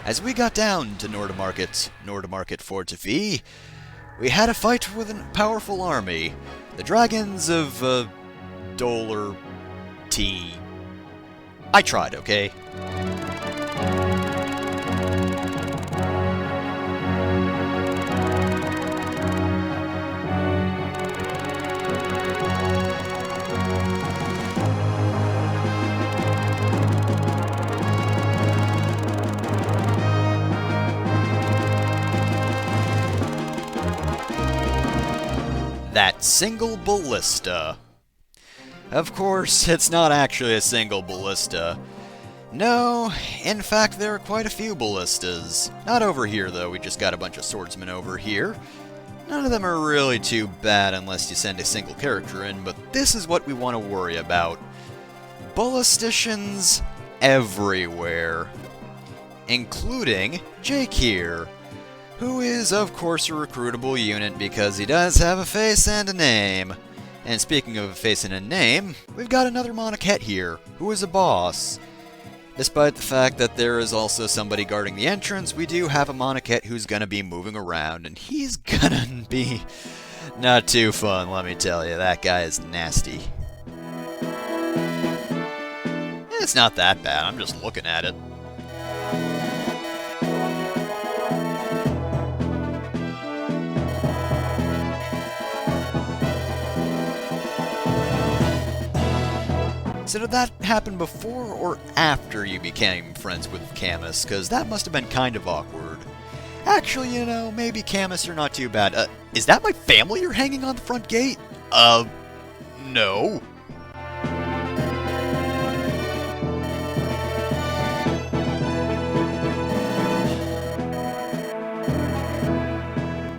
as we got down to Knorda Market Fort Fee, we had a fight with a powerful army. The dragons of, Dolar T. I tried, okay? That single ballista. Of course, it's not actually a single ballista. No, in fact, there are quite a few ballistas. Not over here, though. We just got a bunch of swordsmen over here. None of them are really too bad unless you send a single character in, but this is what we want to worry about. Ballisticians everywhere. Including Jake here, who is, of course, a recruitable unit because he does have a face and a name. And speaking of a face and a name, we've got another Monarchette here, who is a boss. Despite the fact that there is also somebody guarding the entrance, we do have a Monarchette who's gonna be moving around, and he's gonna be not too fun, let me tell you. That guy is nasty. It's not that bad, I'm just looking at it. So did that happen before or after you became friends with Camus? Because that must have been kind of awkward. Actually, you know, maybe Camus, you're not too bad. Is that my family you're hanging on the front gate? No.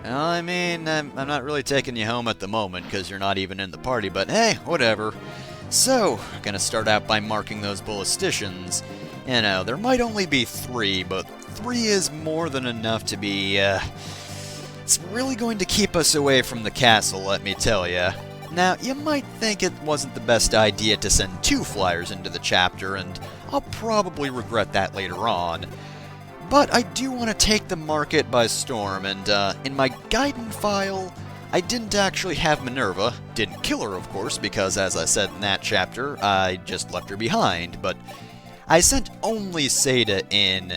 Well, I mean, I'm not really taking you home at the moment because you're not even in the party, but hey, whatever. So, gonna start out by marking those ballisticians. You know, there might only be 3, but 3 is more than enough to be, it's really going to keep us away from the castle, let me tell ya. Now, you might think it wasn't the best idea to send 2 flyers into the chapter, and I'll probably regret that later on. But I do want to take the market by storm, and, in my Gaiden file, I didn't actually have Minerva. Didn't kill her, of course, because as I said in that chapter, I just left her behind, but I sent only Seda in,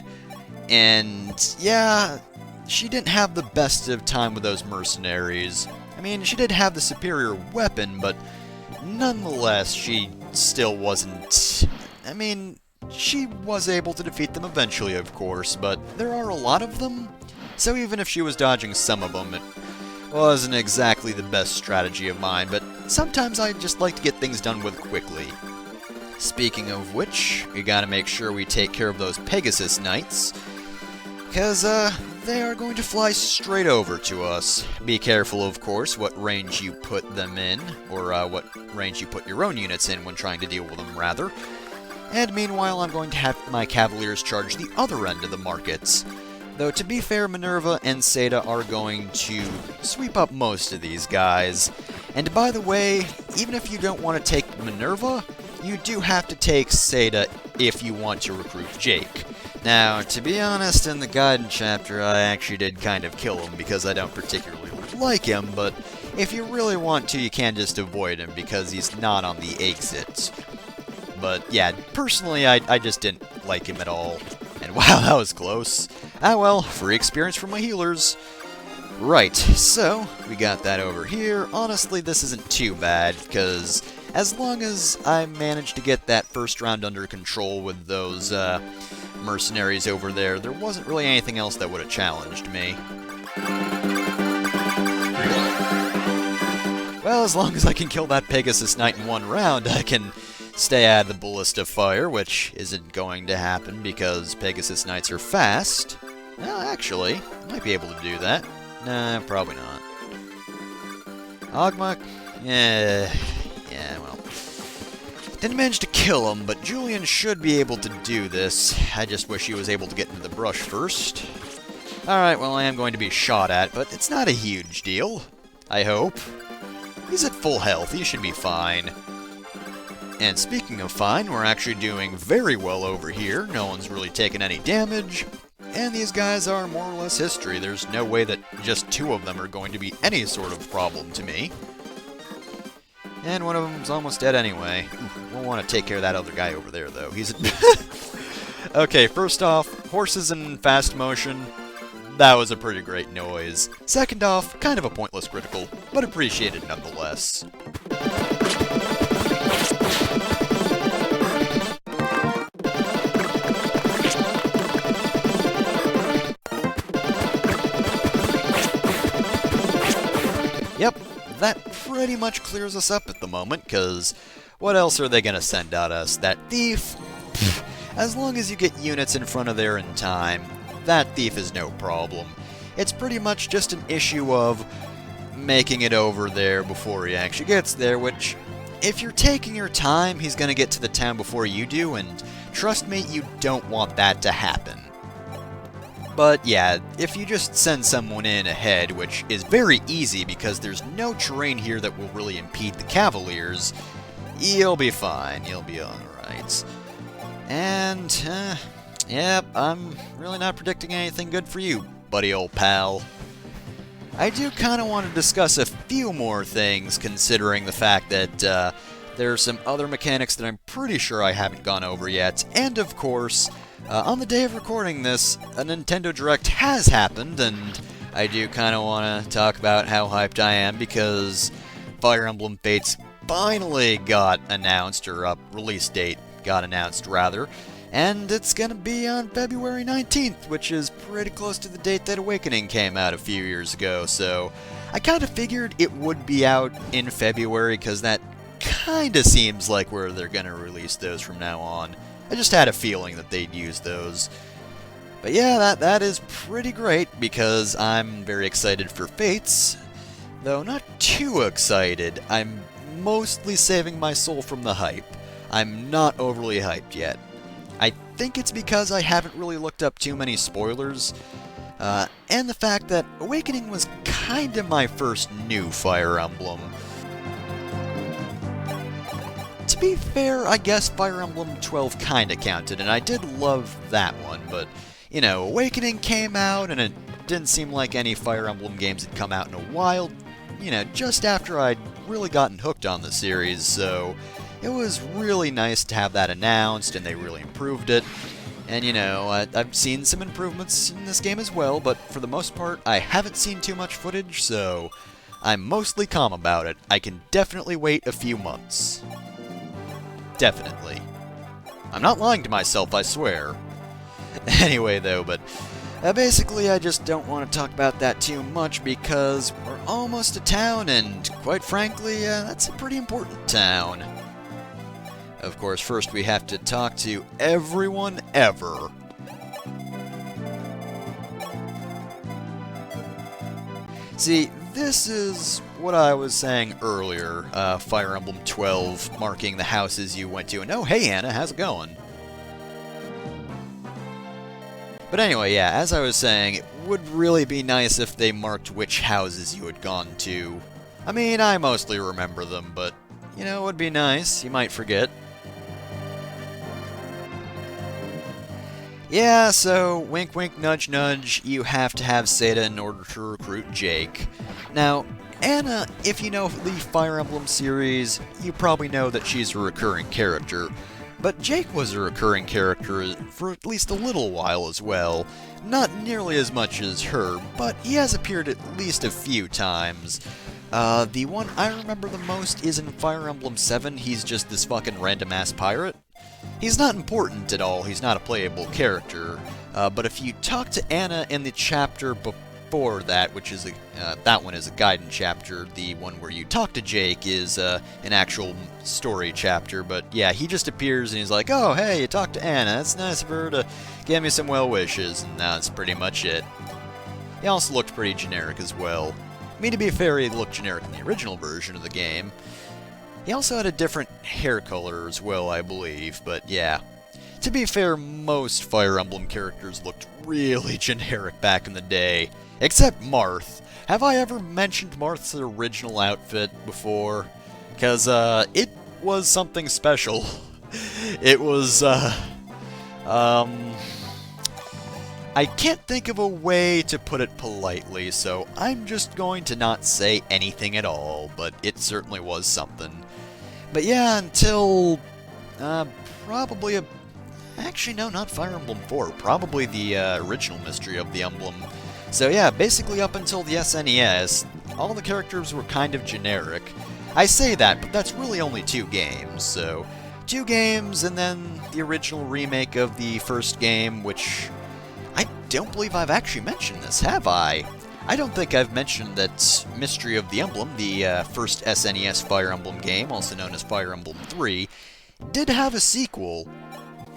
and yeah, she didn't have the best of time with those mercenaries. I mean, she did have the superior weapon, but nonetheless, she still wasn't... I mean, she was able to defeat them eventually, of course, but there are a lot of them, so even if she was dodging some of them, it wasn't exactly the best strategy of mine, but sometimes I just like to get things done with quickly. Speaking of which, we gotta make sure we take care of those Pegasus Knights, because, they are going to fly straight over to us. Be careful, of course, what range you put them in, or, what range you put your own units in when trying to deal with them, rather. And meanwhile, I'm going to have my Cavaliers charge the other end of the markets. Though, to be fair, Minerva and Seda are going to sweep up most of these guys. And by the way, even if you don't want to take Minerva, you do have to take Seda if you want to recruit Jake. Now, to be honest, in the Gaiden chapter, I actually did kind of kill him because I don't particularly like him, but if you really want to, you can just avoid him because he's not on the exit. But yeah, personally, I just didn't like him at all. And wow, that was close. Ah well, free experience for my healers. Right, so, we got that over here. Honestly, this isn't too bad, because as long as I managed to get that first round under control with those, mercenaries over there, there wasn't really anything else that would have challenged me. Well, as long as I can kill that Pegasus Knight in one round, I can stay out of the ballista fire, which isn't going to happen because Pegasus Knights are fast. Well, actually, I might be able to do that. Nah, probably not. Ogmuk? Yeah, well. Didn't manage to kill him, but Julian should be able to do this. I just wish he was able to get into the brush first. Alright, well, I am going to be shot at, but it's not a huge deal. I hope. He's at full health, he should be fine. And speaking of fine, we're actually doing very well over here. No one's really taken any damage. and these guys are more or less history. There's no way that just 2 of them are going to be any sort of problem to me. And one of them's almost dead anyway. We'll want to take care of that other guy over there, though. He's a... Okay, first off, horses in fast motion. That was a pretty great noise. Second off, kind of a pointless critical, but appreciated nonetheless. Yep, that pretty much clears us up at the moment, because what else are they going to send at us? That thief? Pfft, as long as you get units in front of there in time, that thief is no problem. It's pretty much just an issue of making it over there before he actually gets there, which, if you're taking your time, he's going to get to the town before you do, and trust me, you don't want that to happen. But yeah, if you just send someone in ahead, which is very easy because there's no terrain here that will really impede the Cavaliers, you'll be fine, you'll be alright. And, yep, I'm really not predicting anything good for you, buddy old pal. I do kind of want to discuss a few more things, considering the fact that there are some other mechanics that I'm pretty sure I haven't gone over yet, and of course, on the day of recording this, a Nintendo Direct has happened, and I do kind of want to talk about how hyped I am, because Fire Emblem Fates finally got announced, or release date got announced, rather, and it's going to be on February 19th, which is pretty close to the date that Awakening came out a few years ago, so I kind of figured it would be out in February, because that kind of seems like where they're going to release those from now on. I just had a feeling that they'd use those. But yeah, that is pretty great, because I'm very excited for Fates, though not too excited. I'm mostly saving my soul from the hype. I'm not overly hyped yet. I think it's because I haven't really looked up too many spoilers, and the fact that Awakening was kinda my first new Fire Emblem. To be fair, I guess Fire Emblem 12 kinda counted, and I did love that one, but, you know, Awakening came out, and it didn't seem like any Fire Emblem games had come out in a while, you know, just after I'd really gotten hooked on the series, so it was really nice to have that announced, and they really improved it. And, you know, I've seen some improvements in this game as well, but for the most part, I haven't seen too much footage, so I'm mostly calm about it. I can definitely wait a few months. Definitely. I'm not lying to myself, I swear. Anyway, though, but basically I just don't want to talk about that too much because we're almost to town, and quite frankly, that's a pretty important town. Of course, first we have to talk to everyone ever. See, this is what I was saying earlier, Fire Emblem 12 marking the houses you went to. And oh, hey Anna, how's it going? But anyway, yeah, as I was saying, it would really be nice if they marked which houses you had gone to. I mean, I mostly remember them, but, you know, it would be nice. You might forget. Yeah, so, wink wink nudge nudge, you have to have Seda in order to recruit Jake. Now, Anna, if you know the Fire Emblem series, you probably know that she's a recurring character. But Jake was a recurring character for at least a little while as well. Not nearly as much as her, but he has appeared at least a few times. The one I remember the most is in Fire Emblem 7, he's just this fucking random-ass pirate. He's not important at all, he's not a playable character, but if you talk to Anna in the chapter before that, which is that one is a guidance chapter, the one where you talk to Jake is an actual story chapter, but yeah, he just appears and he's like, oh hey, you talked to Anna, that's nice of her to give me some well wishes, and that's pretty much it. He also looked pretty generic as well. I mean, to be fair, he looked generic in the original version of the game. He also had a different hair color as well, I believe, but yeah. To be fair, most Fire Emblem characters looked really generic back in the day. Except Marth. Have I ever mentioned Marth's original outfit before? Because, it was something special. It was, I can't think of a way to put it politely, so I'm just going to not say anything at all, but it certainly was something. But yeah, until probably actually no, not Fire Emblem 4, probably the original Mystery of the Emblem. So yeah, basically up until the SNES, all the characters were kind of generic. I say that, but that's really only 2 games, so 2 games and then the original remake of the first game, which I don't believe I've actually mentioned this, have I? I don't think I've mentioned that Mystery of the Emblem, the first SNES Fire Emblem game, also known as Fire Emblem 3, did have a sequel,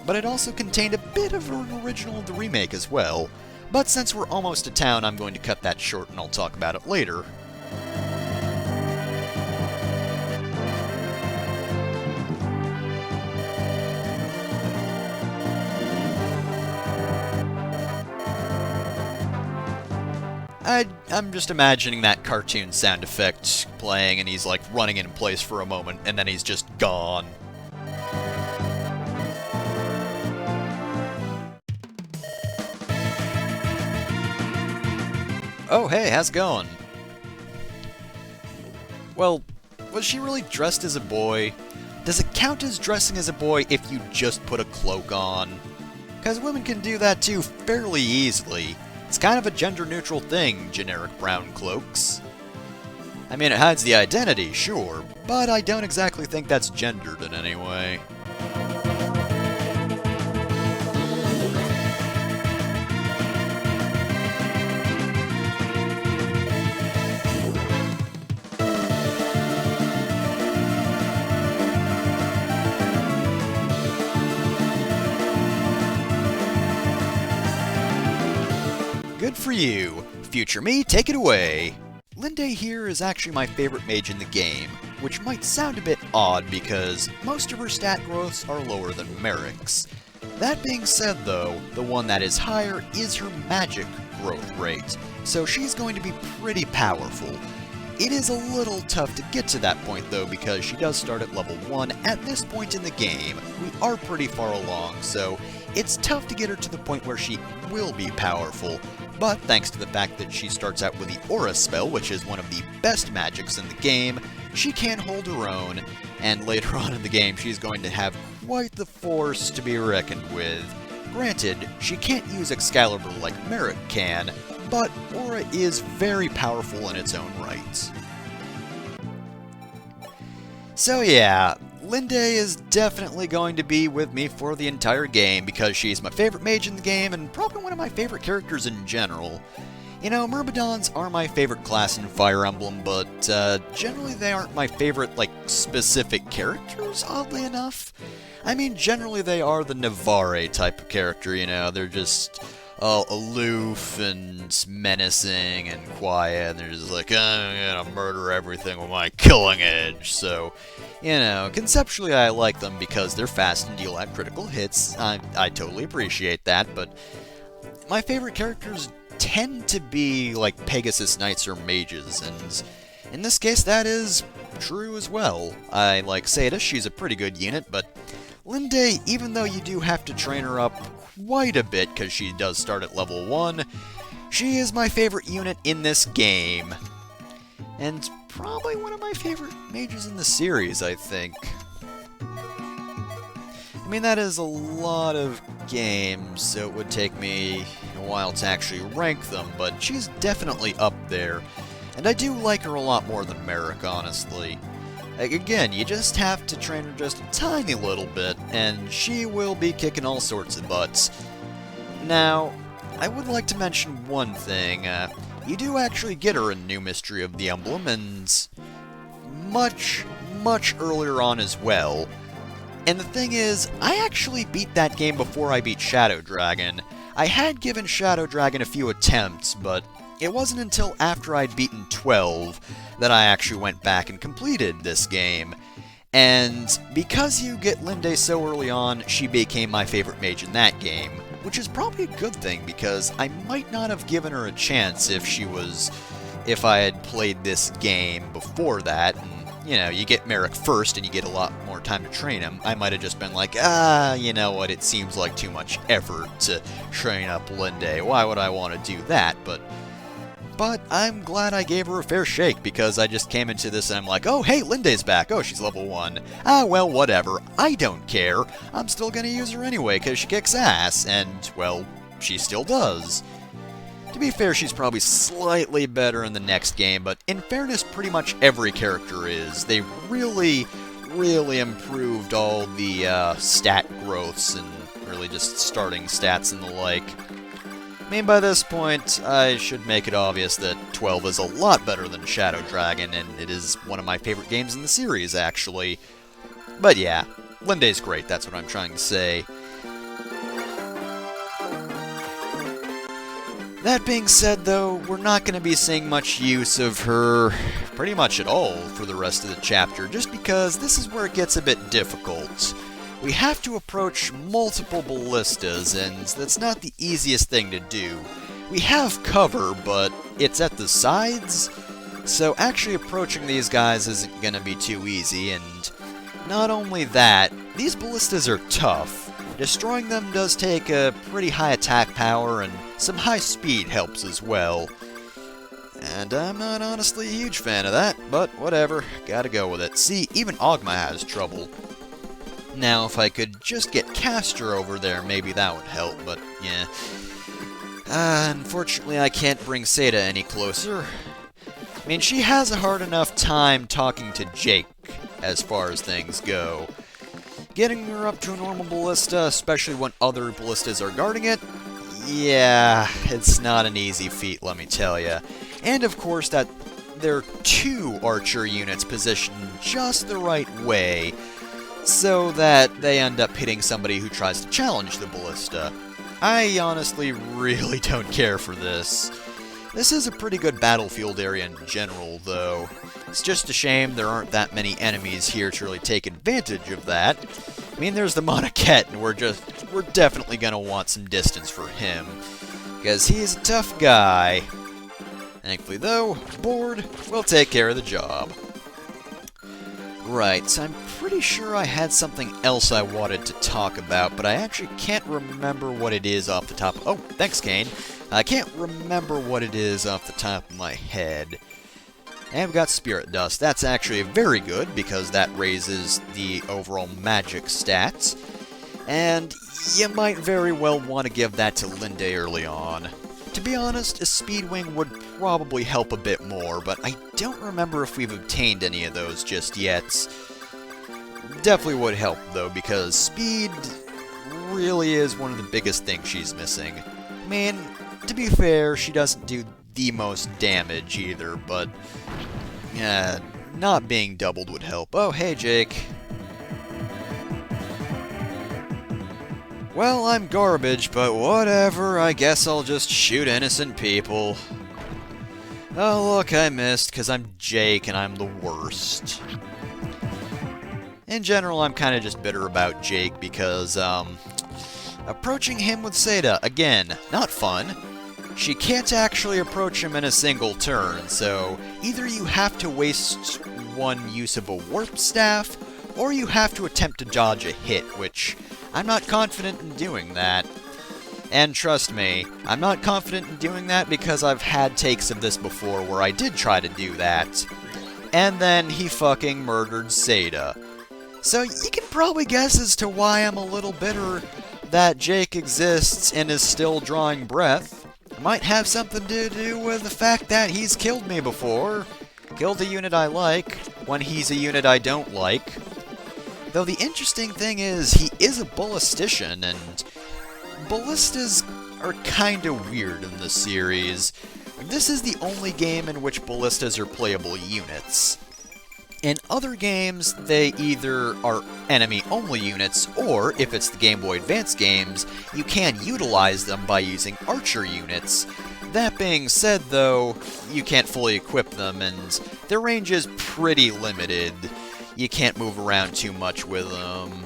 but it also contained a bit of an original of the remake as well. But since we're almost to town, I'm going to cut that short and I'll talk about it later. I'm just imagining that cartoon sound effect playing and he's like running in place for a moment and then he's just gone. Oh hey, how's it going? Well, was she really dressed as a boy? Does it count as dressing as a boy if you just put a cloak on? Because women can do that too fairly easily. It's kind of a gender-neutral thing, generic brown cloaks. I mean, it hides the identity, sure, but I don't exactly think that's gendered in any way. Good for you. Future me, take it away. Lin-Day here is actually my favorite mage in the game, which might sound a bit odd because most of her stat growths are lower than Merrick's. That being said though, the one that is higher is her magic growth rate, so she's going to be pretty powerful. It is a little tough to get to that point though because she does start at level 1 at this point in the game. We are pretty far along, so it's tough to get her to the point where she will be powerful. But thanks to the fact that she starts out with the Aura spell, which is one of the best magics in the game, she can hold her own, and later on in the game she's going to have quite the force to be reckoned with. Granted, she can't use Excalibur like Merrick can, but Aura is very powerful in its own right. So yeah, Lin-Day is definitely going to be with me for the entire game because she's my favorite mage in the game and probably one of my favorite characters in general. You know, Myrmidons are my favorite class in Fire Emblem, but generally they aren't my favorite, like, specific characters, oddly enough. I mean, generally they are the Navarre type of character, you know, they're just aloof and menacing and quiet, and they're just like, I'm gonna murder everything with my killing edge, so, you know, conceptually I like them because they're fast and deal out critical hits. I totally appreciate that, but my favorite characters tend to be like Pegasus Knights or Mages, and in this case that is true as well. I like Seda, she's a pretty good unit, but Lin-Day, even though you do have to train her up quite a bit because she does start at level 1, she is my favorite unit in this game. And probably one of my favorite mages in the series, I think. I mean, that is a lot of games, so it would take me a while to actually rank them, but she's definitely up there. And I do like her a lot more than Merrick, honestly. Again, you just have to train her just a tiny little bit, and she will be kicking all sorts of butts. Now, I would like to mention one thing. You do actually get her in New Mystery of the Emblem, and much, much earlier on as well. And the thing is, I actually beat that game before I beat Shadow Dragon. I had given Shadow Dragon a few attempts, but it wasn't until after I'd beaten 12 that I actually went back and completed this game. And because you get Lin-Day so early on, she became my favorite mage in that game, which is probably a good thing because I might not have given her a chance if I had played this game before that, and you know, you get Merrick first and you get a lot more time to train him, I might have just been like, you know what, it seems like too much effort to train up Lin-Day. Why would I want to do that? But I'm glad I gave her a fair shake, because I just came into this and I'm like, oh, hey, Lin-Day's back. Oh, she's level 1. Ah, well, whatever. I don't care. I'm still gonna use her anyway, because she kicks ass. And, well, she still does. To be fair, she's probably slightly better in the next game, but in fairness, pretty much every character is. They really, really improved all the stat growths and really just starting stats and the like. I mean, by this point, I should make it obvious that 12 is a lot better than Shadow Dragon, and it is one of my favorite games in the series, actually. But yeah, Lin-Day's great, that's what I'm trying to say. That being said, though, we're not going to be seeing much use of her pretty much at all for the rest of the chapter, just because this is where it gets a bit difficult. We have to approach multiple ballistas, and that's not the easiest thing to do. We have cover, but it's at the sides, so actually approaching these guys isn't going to be too easy, and not only that, these ballistas are tough. Destroying them does take a pretty high attack power, and some high speed helps as well. And I'm not honestly a huge fan of that, but whatever, gotta go with it. See, even Ogma has trouble. Now, if I could just get Castor over there, maybe that would help, but yeah. Unfortunately, I can't bring Seda any closer. I mean, she has a hard enough time talking to Jake, as far as things go. Getting her up to a normal ballista, especially when other ballistas are guarding it, yeah, it's not an easy feat, let me tell ya. And of course, that there are 2 archer units positioned just the right way, so that they end up hitting somebody who tries to challenge the ballista. I honestly really don't care for this. This is a pretty good battlefield area in general, though. It's just a shame there aren't that many enemies here to really take advantage of that. I mean, there's the Monoket, and we're definitely gonna want some distance for him, because he's a tough guy. Thankfully, though, board will take care of the job. Right, so I'm pretty sure I had something else I wanted to talk about, but I actually can't remember what it is off the top. Oh, thanks, Kane. I can't remember what it is off the top of my head. And we've got Spirit Dust. That's actually very good, because that raises the overall magic stats. And you might very well want to give that to Lin-Day early on. To be honest, a Speed Wing would probably help a bit more, but I don't remember if we've obtained any of those just yet. Definitely would help, though, because speed really is one of the biggest things she's missing. I mean, to be fair, she doesn't do the most damage either, but not being doubled would help. Oh, hey, Jake. Well, I'm garbage, but whatever, I guess I'll just shoot innocent people. Oh, look, I missed, because I'm Jake and I'm the worst. In general, I'm kind of just bitter about Jake because, approaching him with Seda, again, not fun. She can't actually approach him in a single turn, so either you have to waste one use of a warp staff, or you have to attempt to dodge a hit, which I'm not confident in doing that. And trust me, I'm not confident in doing that because I've had takes of this before where I did try to do that. And then he fucking murdered Seda. So you can probably guess as to why I'm a little bitter that Jake exists and is still drawing breath. It might have something to do with the fact that he's killed me before. Killed a unit I like, when he's a unit I don't like. Though the interesting thing is, he is a ballistician, and ballistas are kinda weird in this series. This is the only game in which ballistas are playable units. In other games, they either are enemy-only units, or, if it's the Game Boy Advance games, you can utilize them by using archer units. That being said, though, you can't fully equip them, and their range is pretty limited. You can't move around too much with them,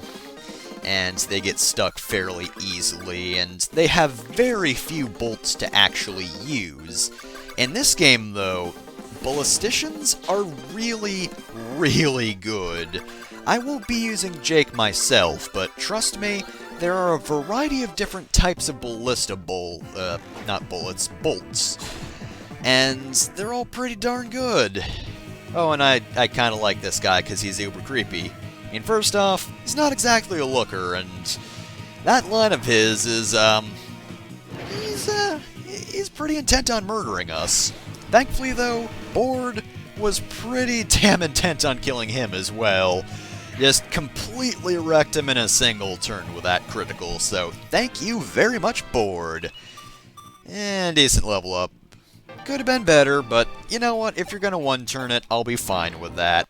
and they get stuck fairly easily, and they have very few bolts to actually use. In this game, though, ballisticians are really, really good. I won't be using Jake myself, but trust me, there are a variety of different types of bolts. And they're all pretty darn good. Oh, and I kind of like this guy because he's uber creepy. I mean, first off, he's not exactly a looker, and that line of his is, he's pretty intent on murdering us. Thankfully, though, Board was pretty damn intent on killing him as well. Just completely wrecked him in a single turn with that critical, so thank you very much, Board. And decent level up. Could have been better, but you know what, if you're gonna one-turn it, I'll be fine with that.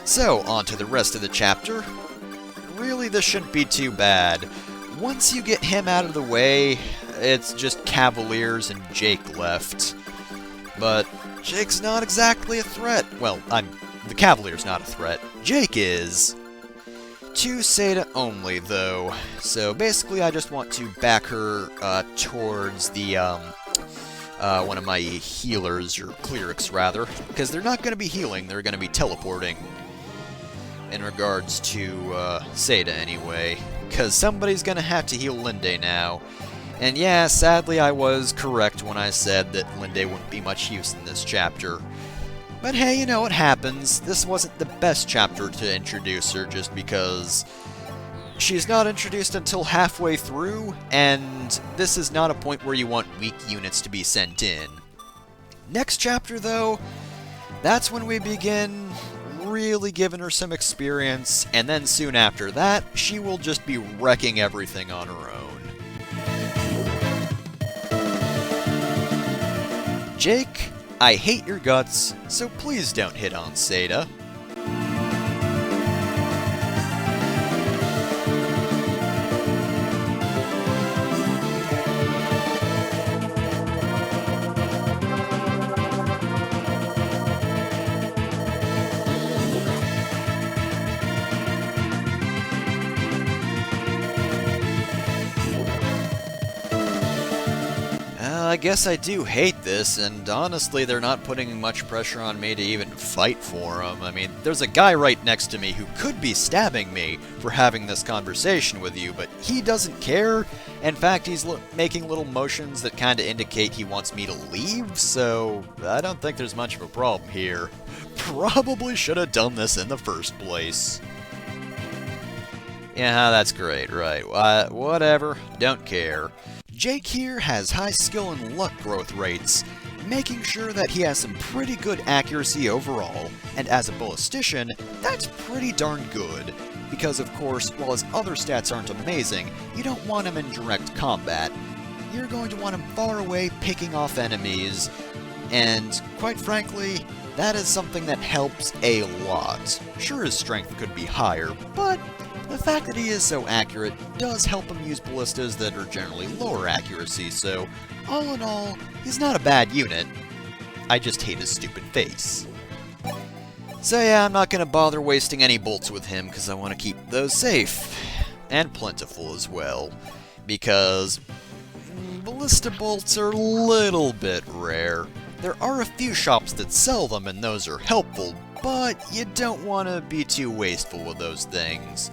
So, on to the rest of the chapter. Really, this shouldn't be too bad. Once you get him out of the way, it's just Cavaliers and Jake left. But Jake's not exactly a threat. Well, the Cavalier's not a threat. Jake is. To Seda only, though. So basically, I just want to back her towards the one of my healers, or clerics rather, because they're not going to be healing, they're going to be teleporting. In regards to Seda, anyway, because somebody's going to have to heal Lin-Day now. And yeah, sadly I was correct when I said that Lin-Day wouldn't be much use in this chapter. But hey, you know, it happens. This wasn't the best chapter to introduce her, just because she's not introduced until halfway through, and this is not a point where you want weak units to be sent in. Next chapter, though, that's when we begin really giving her some experience, and then soon after that, she will just be wrecking everything on her own. Jake, I hate your guts, so please don't hit on Seda. I guess I do hate this, and honestly, they're not putting much pressure on me to even fight for him. I mean, there's a guy right next to me who could be stabbing me for having this conversation with you, but he doesn't care. In fact, he's making little motions that kind of indicate he wants me to leave, so I don't think there's much of a problem here. Probably should have done this in the first place. Yeah, that's great, right. Whatever, don't care. Jake here has high skill and luck growth rates, making sure that he has some pretty good accuracy overall, and as a ballistician, that's pretty darn good, because of course, while his other stats aren't amazing, you don't want him in direct combat. You're going to want him far away picking off enemies, and quite frankly, that is something that helps a lot. Sure, his strength could be higher, but the fact that he is so accurate does help him use ballistas that are generally lower accuracy, so all in all, he's not a bad unit. I just hate his stupid face. So yeah, I'm not going to bother wasting any bolts with him because I want to keep those safe. And plentiful as well. Because ballista bolts are a little bit rare. There are a few shops that sell them and those are helpful, but you don't want to be too wasteful with those things.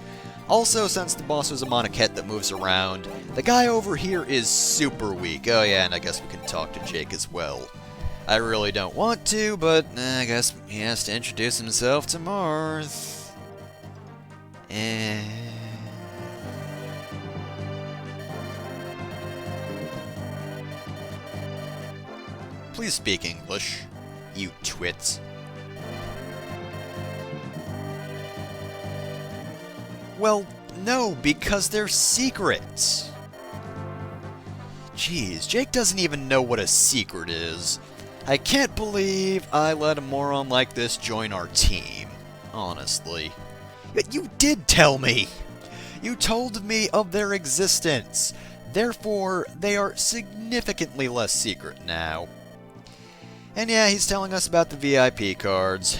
Also, since the boss was a Monoket that moves around, the guy over here is super weak. Oh yeah, and I guess we can talk to Jake as well. I really don't want to, but I guess he has to introduce himself to Marth. Please speak English, you twit. Well, no, because they're secrets. Jeez, Jake doesn't even know what a secret is. I can't believe I let a moron like this join our team. Honestly. But you did tell me! You told me of their existence. Therefore, they are significantly less secret now. And yeah, he's telling us about the VIP cards.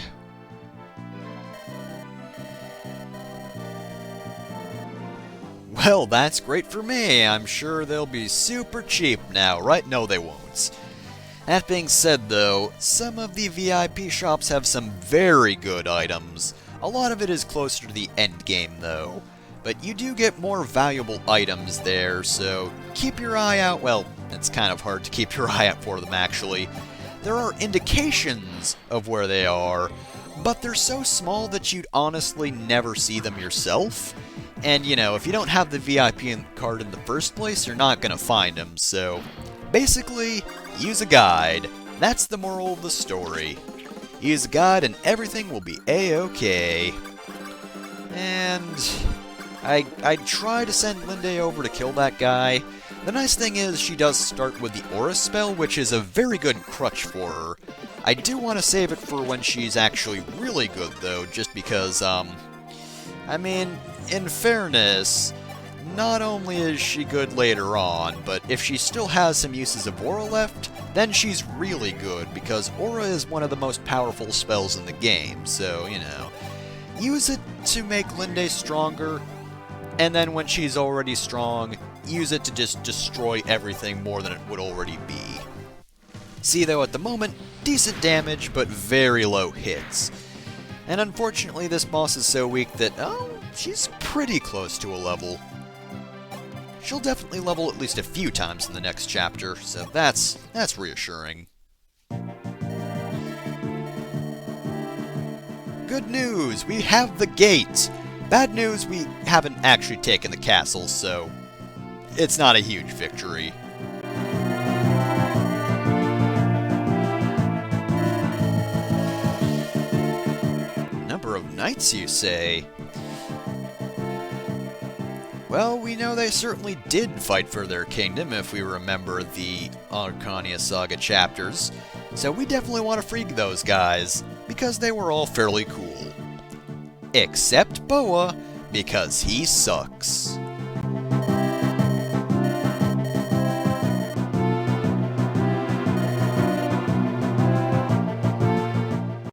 Well, that's great for me. I'm sure they'll be super cheap now, right? No, they won't. That being said though, some of the VIP shops have some very good items. A lot of it is closer to the end game though. But you do get more valuable items there, so keep your eye out. Well, it's kind of hard to keep your eye out for them actually. There are indications of where they are, but they're so small that you'd honestly never see them yourself. And you know, if you don't have the VIP card in the first place, you're not gonna find them, so basically, use a guide. That's the moral of the story. Use a guide and everything will be a-okay. And I tried to send Lin-Day over to kill that guy. The nice thing is she does start with the Aura spell, which is a very good crutch for her. I do want to save it for when she's actually really good though, just because, I mean, in fairness, not only is she good later on, but if she still has some uses of Aura left, then she's really good, because Aura is one of the most powerful spells in the game, so, you know, use it to make Lin-Day stronger, and then when she's already strong, use it to just destroy everything more than it would already be. See though, at the moment, decent damage, but very low hits. And unfortunately this boss is so weak that, oh, she's pretty close to a level. She'll definitely level at least a few times in the next chapter, so that's reassuring. Good news, we have the gate! Bad news, we haven't actually taken the castle, so it's not a huge victory. Number of knights, you say? Well, we know they certainly did fight for their kingdom if we remember the Arcania Saga chapters, so we definitely want to free those guys, because they were all fairly cool. Except Boa, because he sucks.